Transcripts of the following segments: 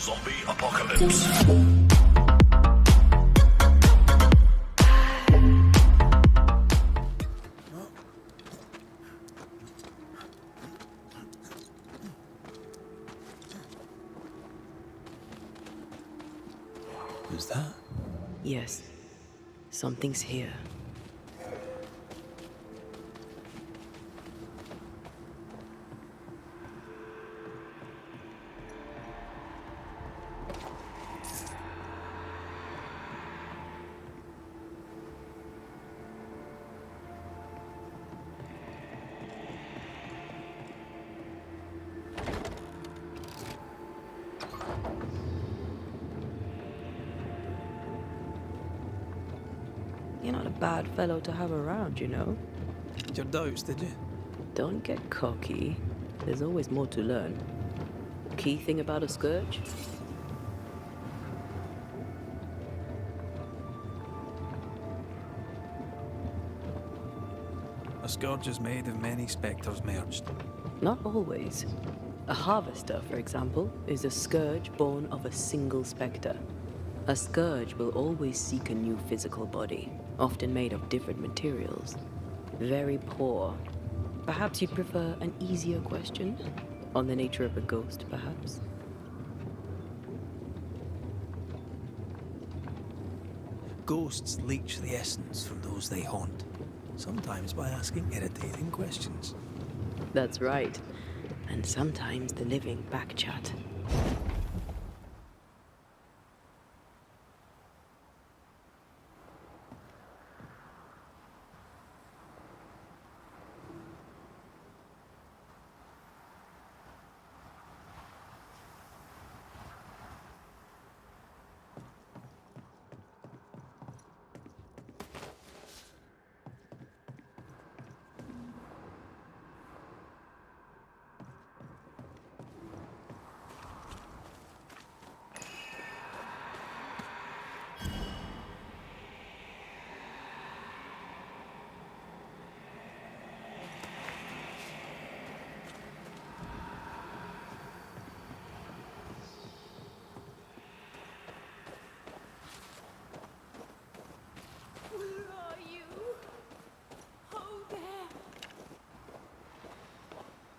Zombie apocalypse. Who's that? Yes, something's here. You're not a bad fellow to have around, you know. Your doubts, did you? Don't get cocky. There's always more to learn. Key thing about a scourge? A scourge is made of many spectres merged. Not always. A harvester, for example, is a scourge born of a single spectre. A scourge will always seek a new physical body, often made of different materials. Very poor. Perhaps you'd prefer an easier question? On the nature of a ghost, perhaps? Ghosts leech the essence from those they haunt, sometimes by asking irritating questions. That's right. And sometimes the living backchat.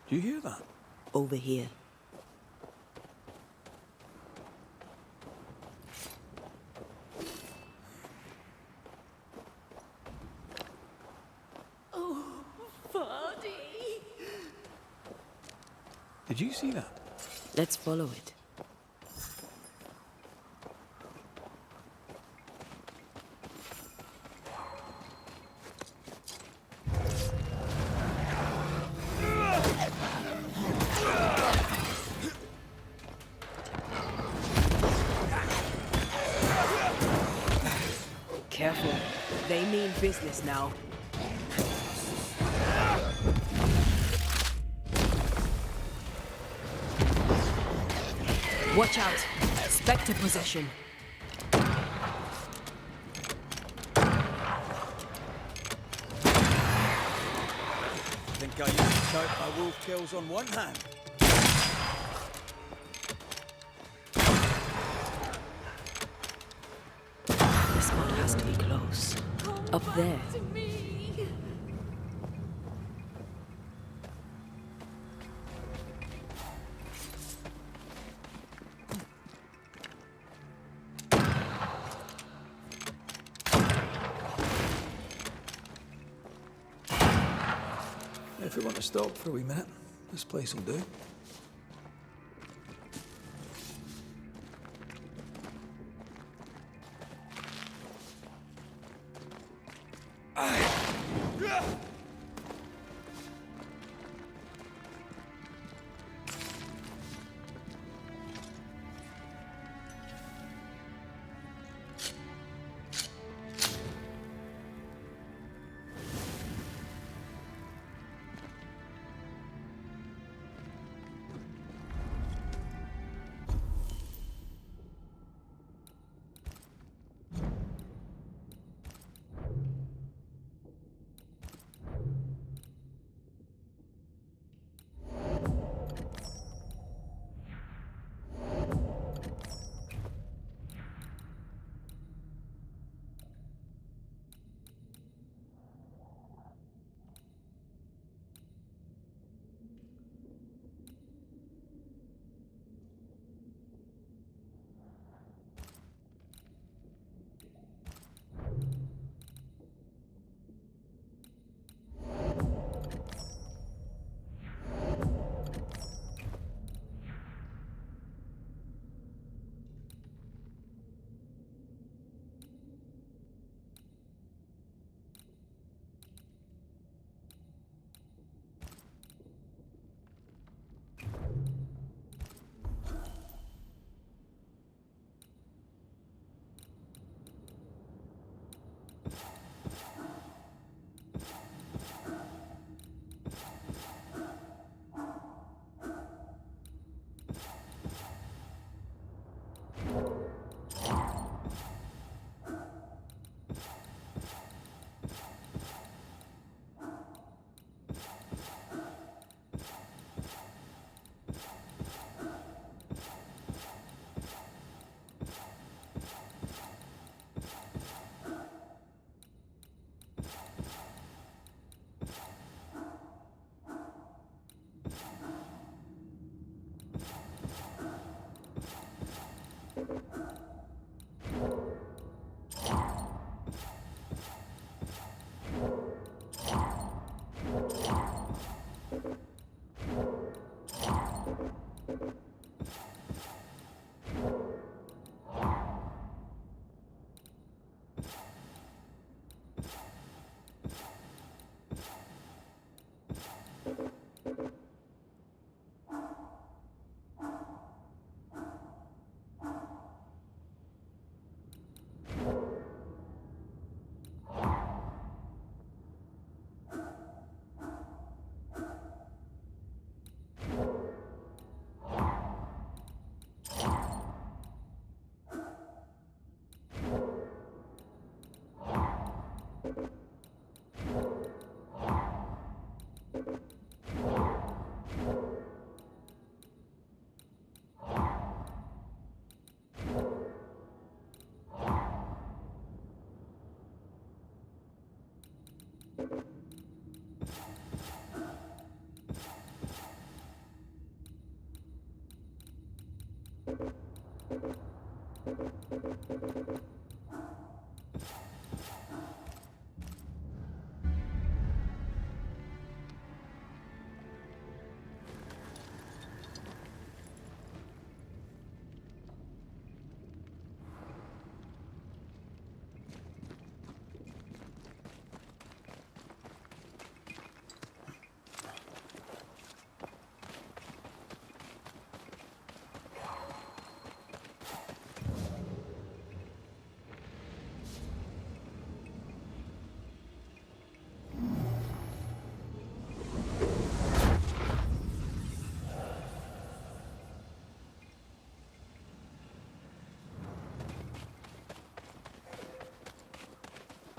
Do you hear that? Over here. Oh, Vardy! Did you see that? Let's follow it. Careful. They mean business now. Watch out. Spectre possession. Think I used to count my wolf kills on one hand. This spot has to be close. Up there. To me! If we want to stop for a wee minute, this place will do.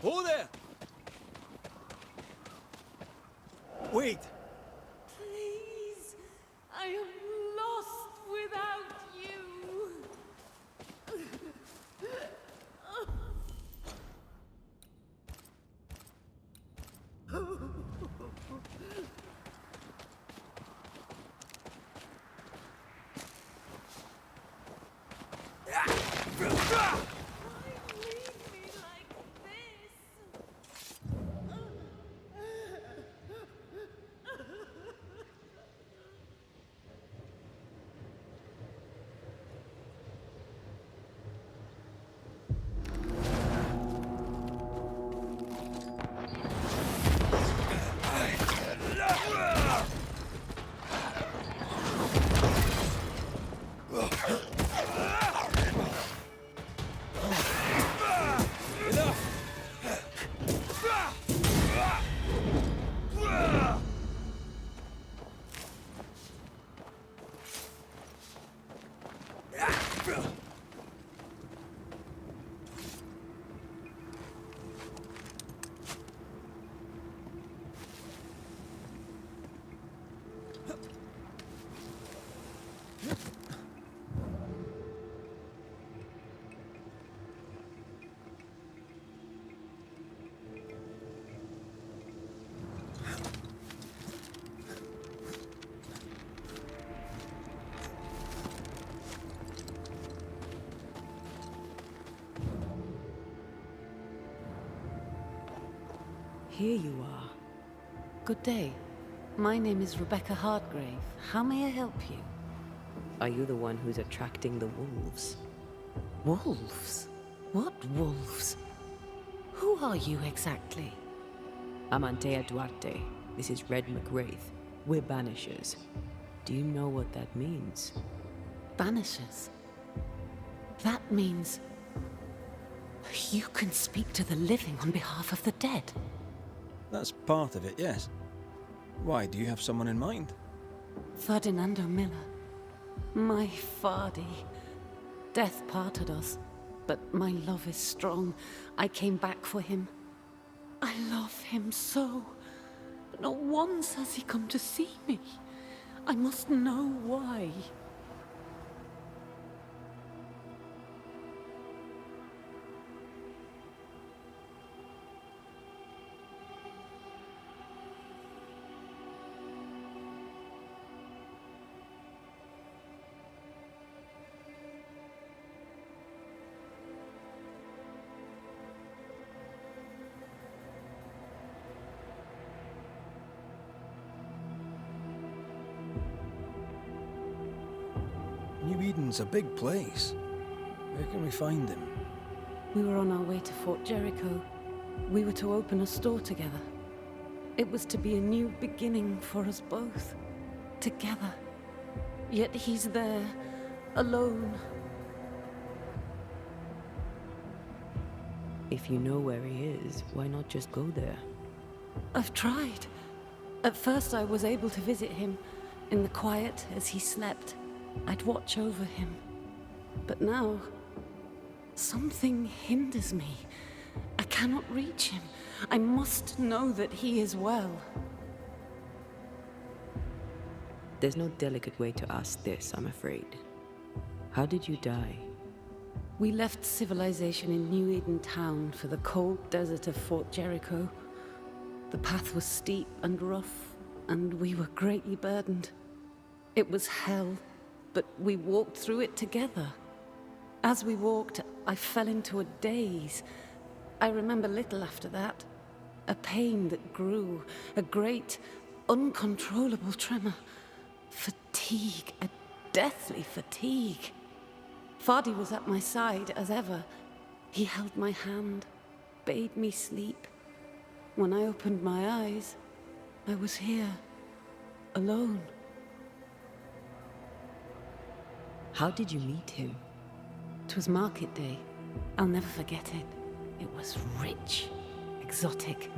Who there? Wait! Please, I am lost without you. Why leave me like this? Here you are. Good day. My name is Rebecca Hardgrave. How may I help you? Are you the one who's attracting the wolves? Wolves? What wolves? Who are you exactly? I'm Antea Duarte. This is Red McWraith. We're banishers. Do you know what that means? Banishers? That means you can speak to the living on behalf of the dead. That's part of it, yes. Why, do you have someone in mind? Ferdinando Miller. My Fardy. Death parted us, but my love is strong. I came back for him. I love him so. But not once has he come to see me. I must know why. New Eden's a big place. Where can we find him? We were on our way to Fort Jericho. We were to open a store together. It was to be a new beginning for us both. Together. Yet he's there, alone. If you know where he is, why not just go there? I've tried. At first I was able to visit him in the quiet as he slept. I'd watch over him. But now, something hinders me. I cannot reach him. I must know that he is well. There's no delicate way to ask this, I'm afraid. How did you die? We left civilization in New Eden town for the cold desert of Fort Jericho. The path was steep and rough, and we were greatly burdened. It was hell, but we walked through it together. As we walked, I fell into a daze. I remember little after that. A pain that grew, a great, uncontrollable tremor. Fatigue, a deathly fatigue. Fardy was at my side as ever. He held my hand, bade me sleep. When I opened my eyes, I was here, alone. How did you meet him? 'Twas market day. I'll never forget it. It was rich, exotic,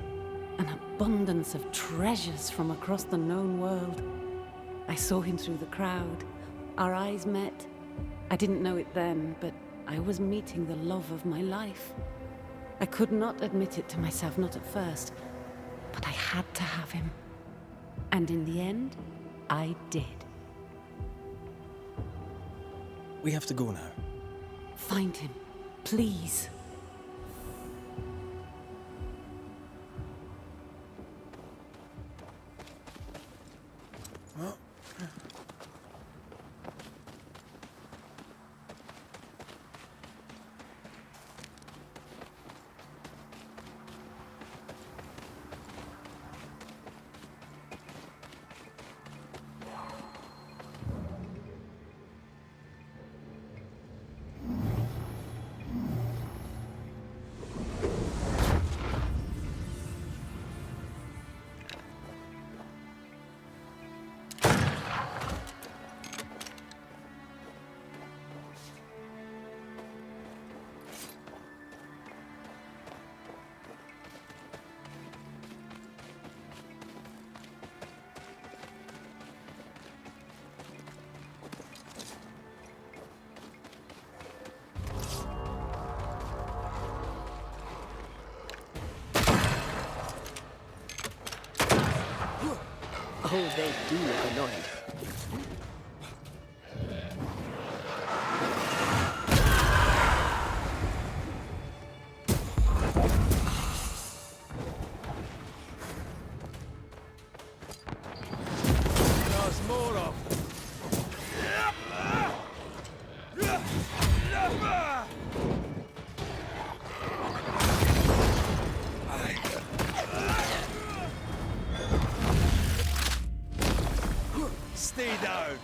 an abundance of treasures from across the known world. I saw him through the crowd. Our eyes met. I didn't know it then, but I was meeting the love of my life. I could not admit it to myself, not at first, but I had to have him. And in the end, I did. We have to go now. Find him, please. Oh, they do look annoyed. There's more of Stay down.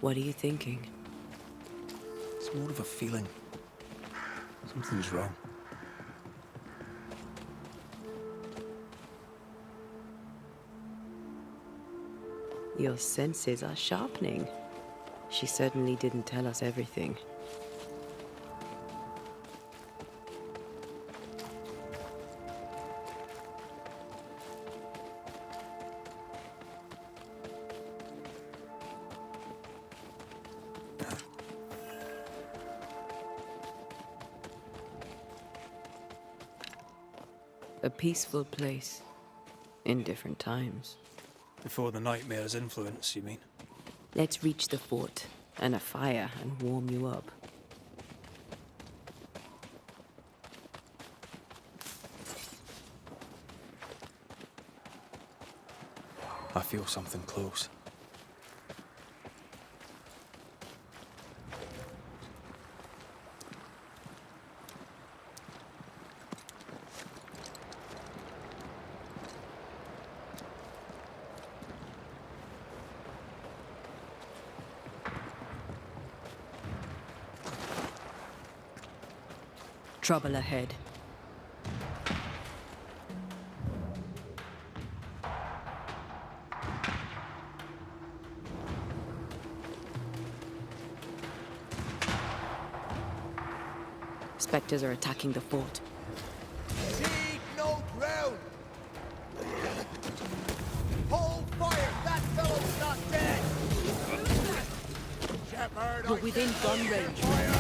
What are you thinking? It's more of a feeling. Something's wrong. Your senses are sharpening. She certainly didn't tell us everything. A peaceful place in different times. Before the nightmare's influence, you mean? Let's reach the fort and a fire and warm you up. I feel something close. Trouble ahead. Spectres are attacking the fort. Take no ground! Hold fire! That fellow's not dead! Shepherd, We're within gun range.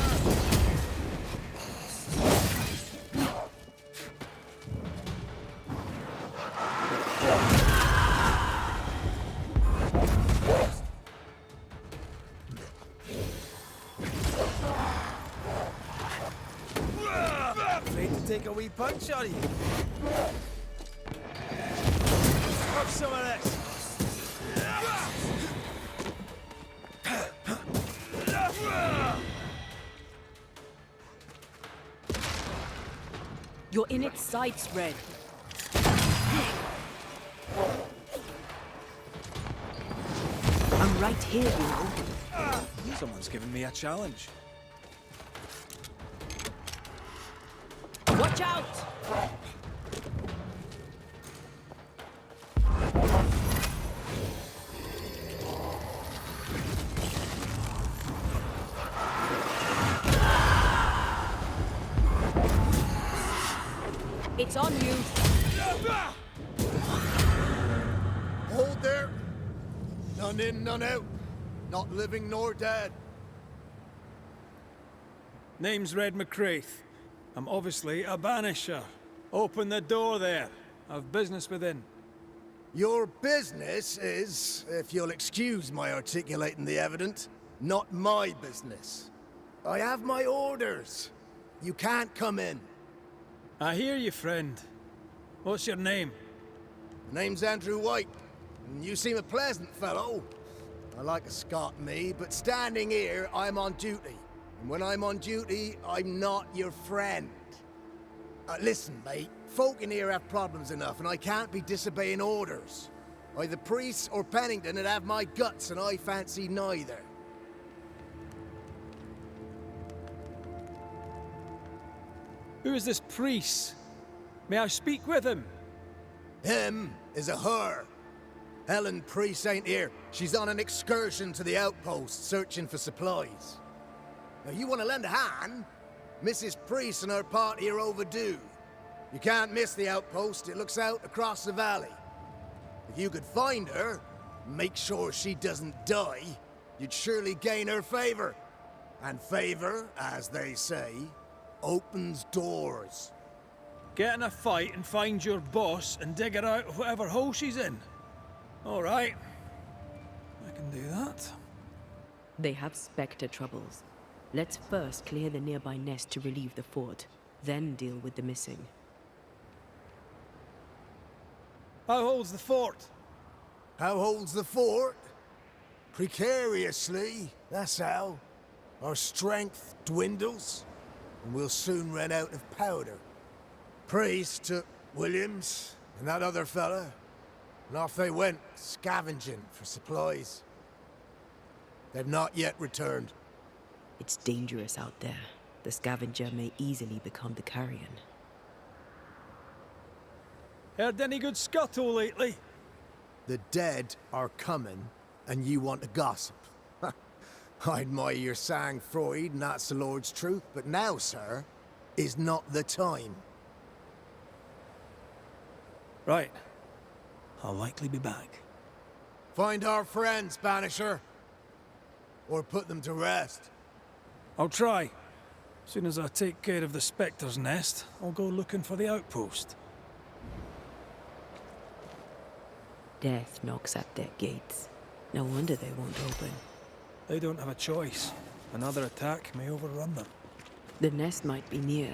take a wee punch on you. Have some of this. You're in its sights, Red. I'm right here, you know. Someone's given me a challenge. Watch out! It's on you. Hold there. None in, none out. Not living nor dead. Name's Red McCraith. I'm obviously a banisher. Open the door there. I've business within. Your business is, if you'll excuse my articulating the evident, not my business. I have my orders. You can't come in. I hear you, friend. What's your name? My name's Andrew White, and you seem a pleasant fellow. I like a Scot, me, but standing here, I'm on duty. And when I'm on duty, I'm not your friend. Listen, mate, folk in here have problems enough, and I can't be disobeying orders. Either priests or Pennington would have my guts, and I fancy neither. Who is this priest? May I speak with him? Him is a her. Helen Priest ain't here. She's on an excursion to the outpost, searching for supplies. Now, you want to lend a hand? Mrs. Priest and her party are overdue. You can't miss the outpost. It looks out across the valley. If you could find her, make sure she doesn't die, you'd surely gain her favor. And favor, as they say, opens doors. Get in a fight and find your boss and dig her out of whatever hole she's in. All right. I can do that. They have Spectre troubles. Let's first clear the nearby nest to relieve the fort, then deal with the missing. How holds the fort? How holds the fort? Precariously, that's how. Our strength dwindles, and we'll soon run out of powder. Priest took Williams and that other fella, and off they went, scavenging for supplies. They've not yet returned. It's dangerous out there. The scavenger may easily become the carrion. Heard any good scuttle lately? The dead are coming, and you want to gossip. I admire your sang-froid, and that's the Lord's truth, but now, sir, is not the time. Right. I'll likely be back. Find our friends, Banisher. Or put them to rest. I'll try. Soon as I take care of the Spectre's nest, I'll go looking for the outpost. Death knocks at their gates. No wonder they won't open. They don't have a choice. Another attack may overrun them. The nest might be near.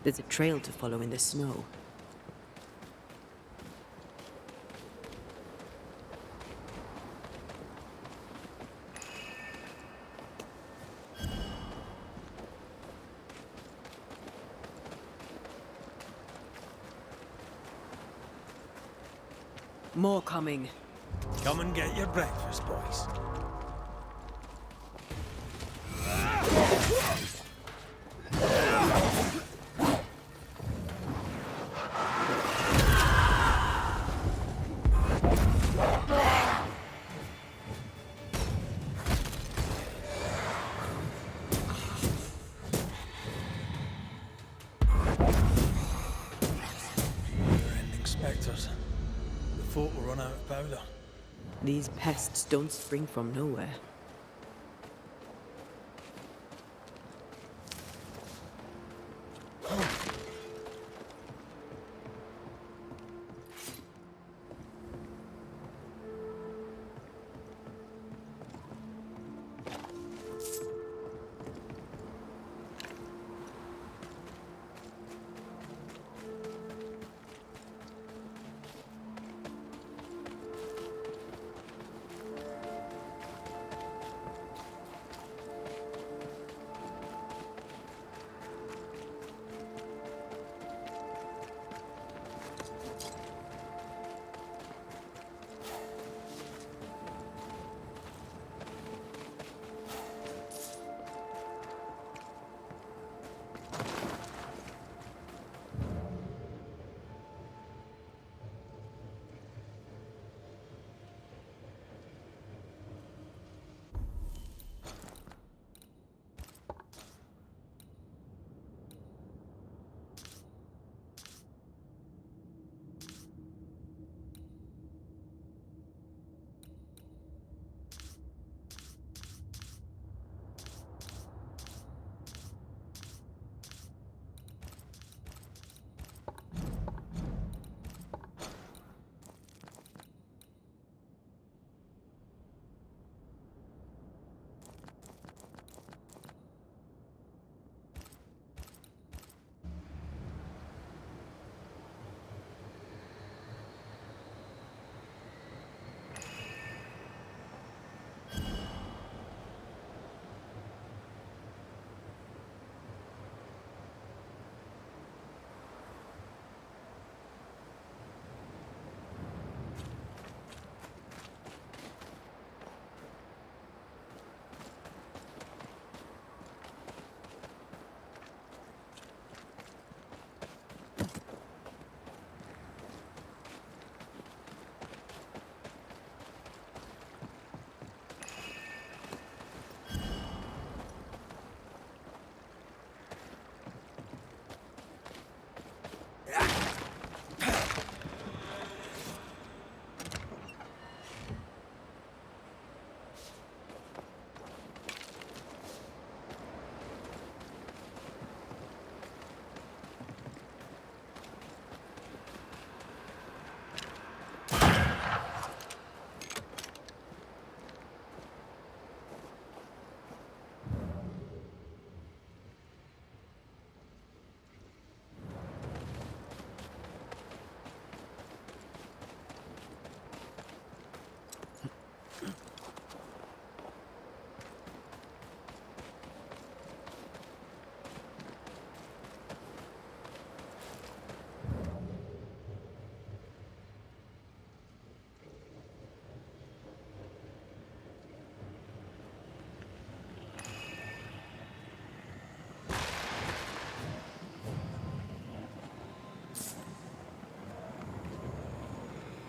There's a trail to follow in the snow. More coming. Come and get your breakfast, boys. Never-ending spectres. The fort will run out of powder. These pests don't spring from nowhere.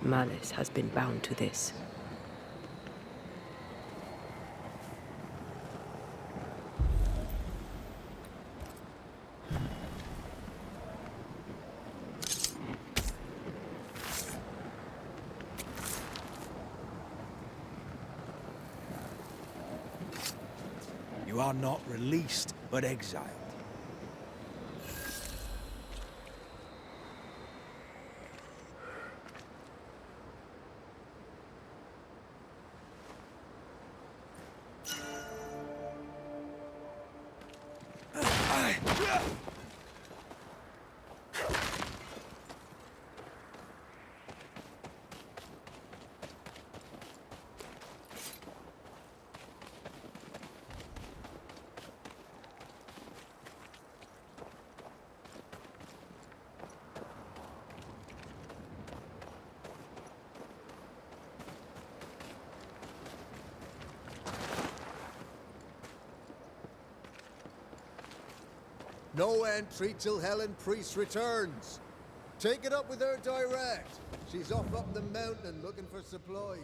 Malice has been bound to this. You are not released, but exiled. No entry till Helen Priest returns. Take it up with her direct. She's off up the mountain looking for supplies.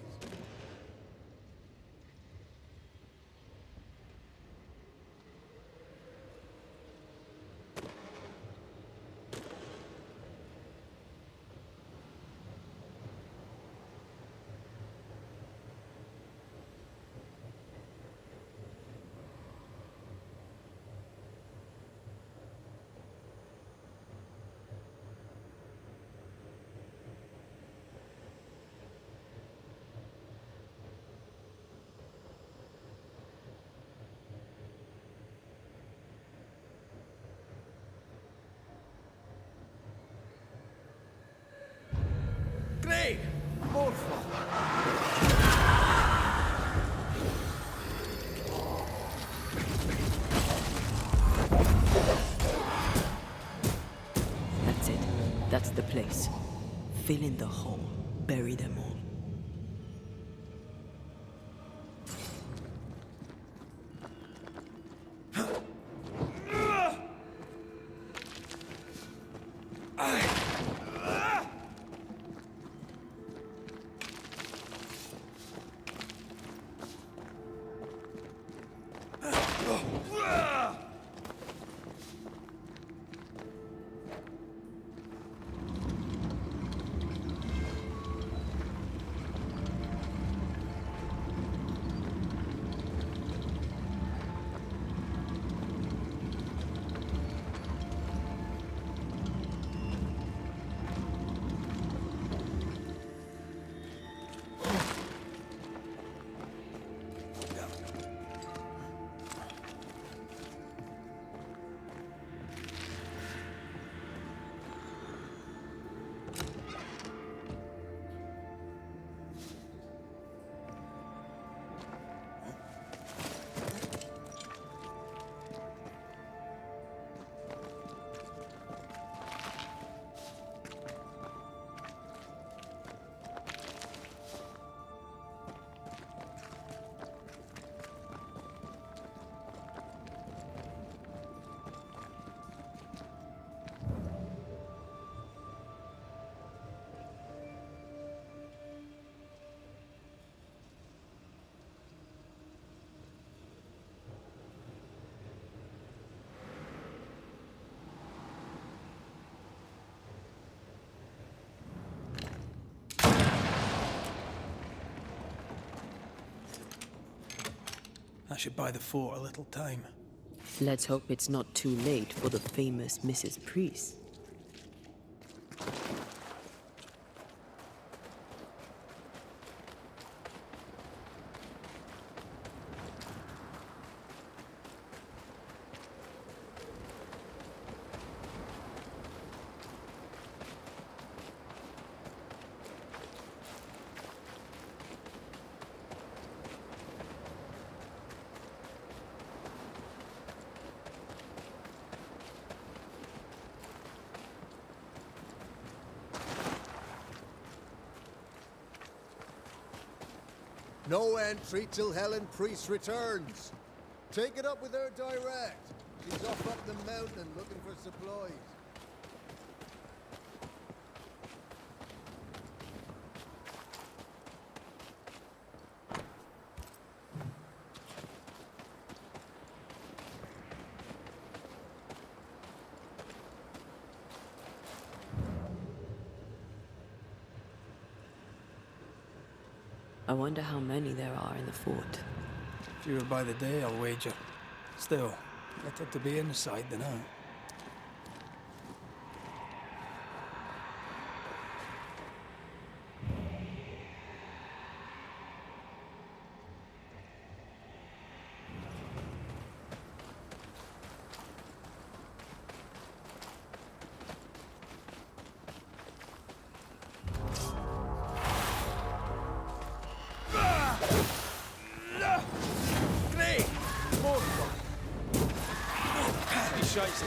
Great! More That's it. That's the place. Fill in the hole. Bury them all. That should buy the fort a little time. Let's hope it's not too late for the famous Mrs. Priest. No entry till Helen Priest returns. Take it up with her direct. She's off up the mountain looking for supplies. I wonder how many there are in the fort. Fewer by the day, I'll wager. Still, better to be inside than out.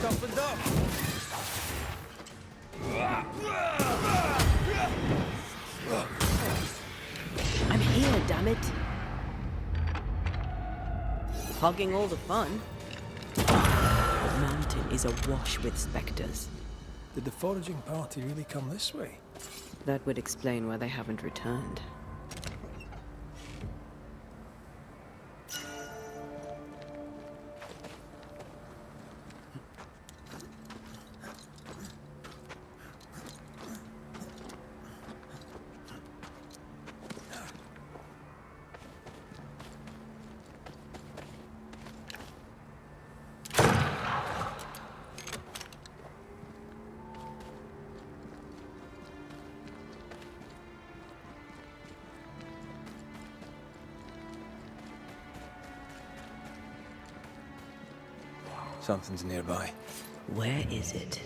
Toughened up. I'm here, damn it! Hogging all the fun. The mountain is awash with specters. Did the foraging party really come this way? That would explain why they haven't returned. Something's nearby. Where is it?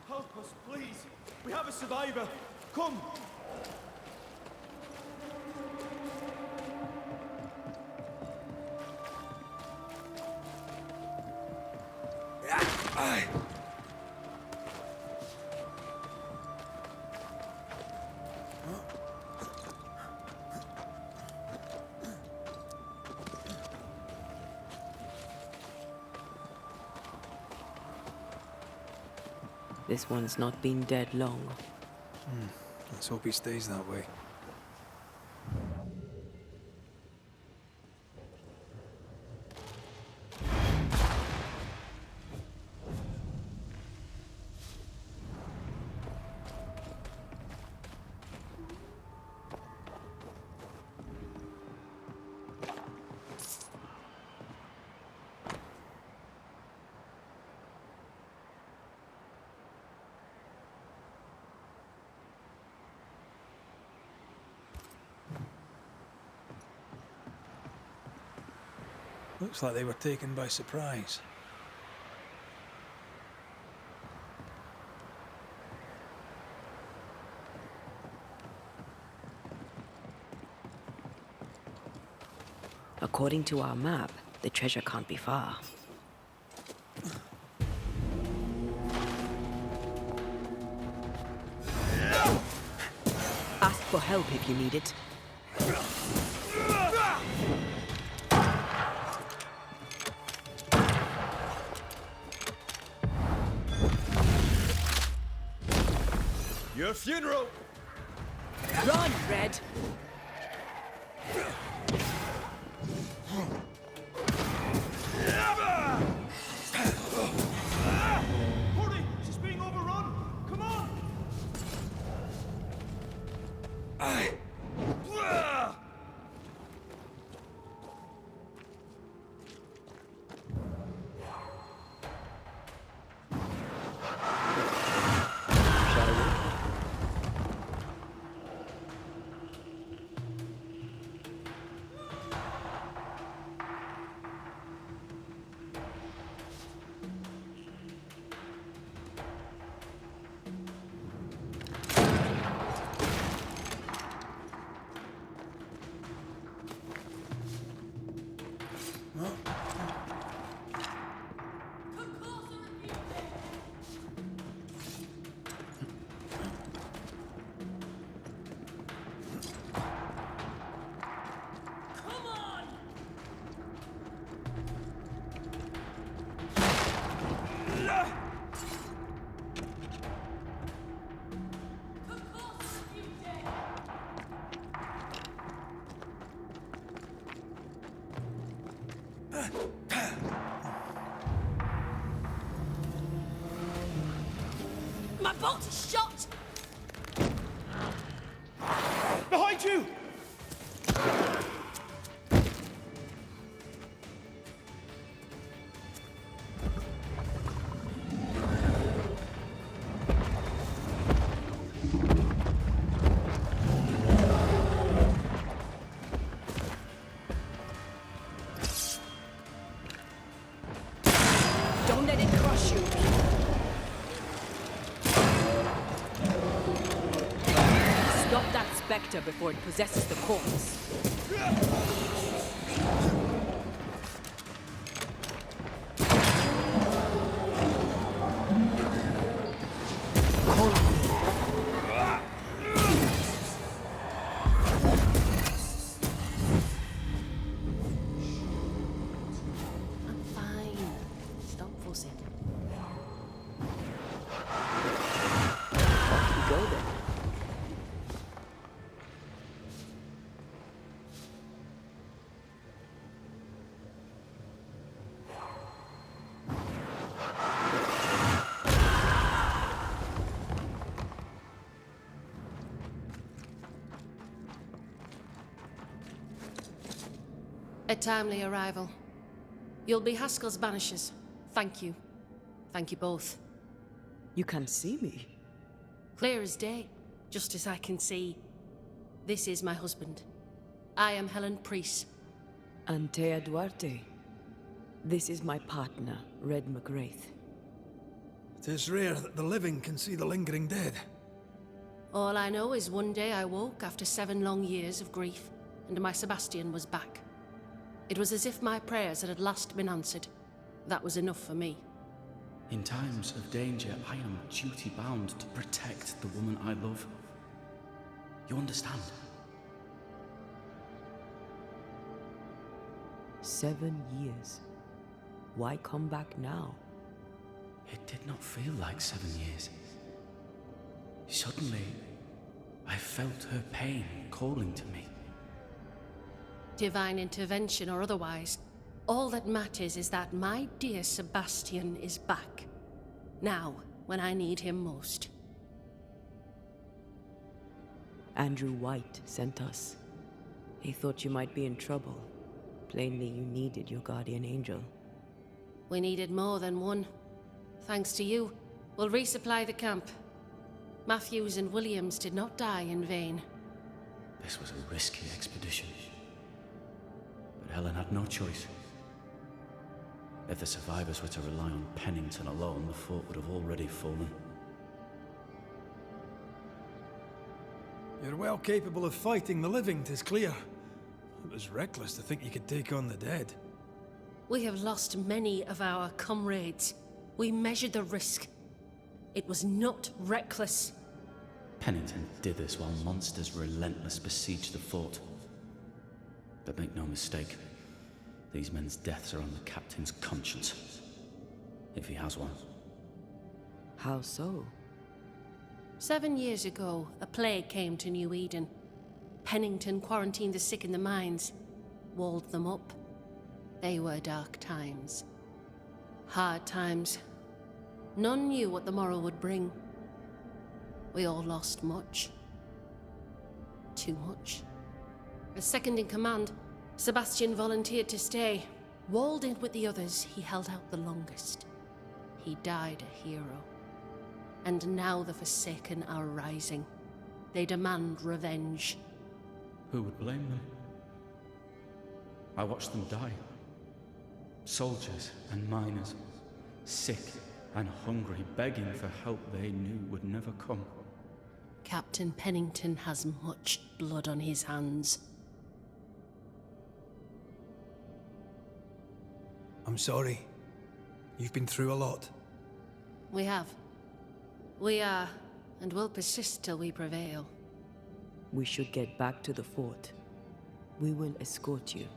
Help us, please. We have a survivor. Come. This one's not been dead long. Let's hope he stays that way. Looks like they were taken by surprise. According to our map, the treasure can't be far. Ask for help if you need it. Your funeral! Run, Red! Hurry! She's being overrun! Come on! My bolt is shot! Behind you! Don't let it crush you. Stop that spectre before it possesses the corpse. I'm fine. Stop fussing. Go then. A timely arrival. You'll be Haskell's banishers. Thank you. Thank you both. You can see me. Clear as day, just as I can see. This is my husband. I am Helen Priest. Antea Duarte. This is my partner, Red McGrath. It is rare that the living can see the lingering dead. All I know is one day I woke after 7 long years of grief, and my Sebastian was back. It was as if my prayers had at last been answered. That was enough for me. In times of danger, I am duty-bound to protect the woman I love. You understand? 7 years. Why come back now? It did not feel like 7 years. Suddenly, I felt her pain calling to me. Divine intervention or otherwise, all that matters is that my dear Sebastian is back. Now, when I need him most. Andrew White sent us. He thought you might be in trouble. Plainly, you needed your guardian angel. We needed more than one. Thanks to you, we'll resupply the camp. Matthews and Williams did not die in vain. This was a risky expedition. But Helen had no choice. If the survivors were to rely on Pennington alone, the fort would have already fallen. You're well capable of fighting the living, 'tis clear. It was reckless to think you could take on the dead. We have lost many of our comrades. We measured the risk. It was not reckless. Pennington did this while monsters relentless besieged the fort. But make no mistake, these men's deaths are on the captain's conscience. If he has one. How so? 7 years ago, a plague came to New Eden. Pennington quarantined the sick in the mines, walled them up. They were dark times. Hard times. None knew what the morrow would bring. We all lost much. Too much. As second in command, Sebastian volunteered to stay. Walled in with the others, he held out the longest. He died a hero. And now the Forsaken are rising. They demand revenge. Who would blame them? I watched them die. Soldiers and miners, sick and hungry, begging for help they knew would never come. Captain Pennington has much blood on his hands. I'm sorry. You've been through a lot. We have. We are, and will persist till we prevail. We should get back to the fort. We will escort you.